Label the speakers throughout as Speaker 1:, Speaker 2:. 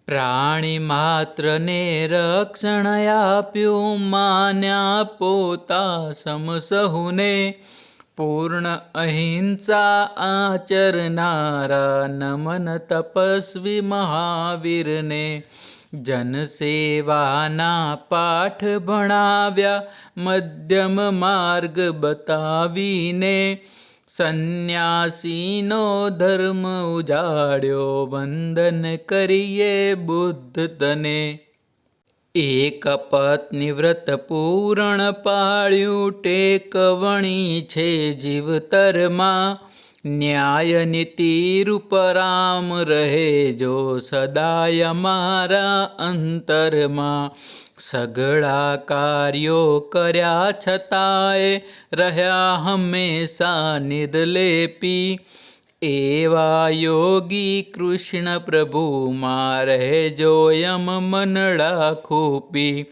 Speaker 1: પ્રાણી માત્રને રક્ષણ આપ્યું, માન્યા પોતા સમ સહુને. પૂર્ણ અહિંસા આચરનારા નમન તપસ્વી મહાવીરને. જનસેવાના પાઠ ભણાવ્યા, મધ્યમ માર્ગ બતાવીને. સંન્યાસીનો ધર્મ ઉજાડ્યો, વંદન કરીએ બુદ્ધ તને. એક પત્ની વ્રત પૂરણ પાળ્યું, ટેકવણી છે જીવતરમાં. ન્યાય નીતિ રૂપ રામ રહે જો, સદાય મારા અંતરમાં. સઘળા કાર્યો કર્યા છતાંય, રહ્યા હંમેશા નિર્લેપી. એવા યોગી કૃષ્ણ પ્રભુમાં રહેજો, યમ મનડા ખૂપી.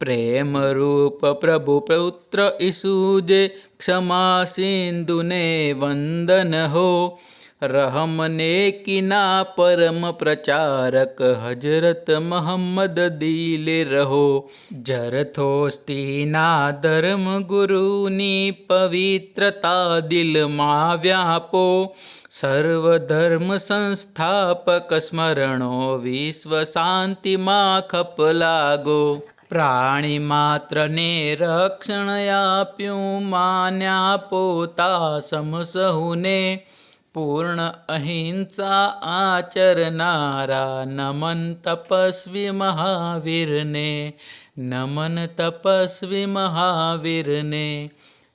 Speaker 1: પ્રેમરૂપ પ્રભુ પુત્ર ઈસુજે, ક્ષમા સિંધુને વંદન હો. રહમને કિના પરમ પ્રચારક, હજરત મોહમ્મદ દિલે રહો. જરથોસ્તીના ધર્મ ગુરુની પવિત્રતા દિલમાં વ્યાપો. સર્વધર્મ સંસ્થાપક સ્મરણો, વિશ્વ શાંતિમાં ખપ લાગો. પ્રાણી માત્રને રક્ષણ આપ્યું, માન્યા પોતા સમ સહુને. પૂર્ણ અહિંસા આચરનારા, નમન તપસ્વી મહાવીરને. નમન તપસ્વી મહાવીરને.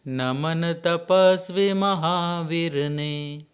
Speaker 1: નમન તપસ્વી મહાવીરને.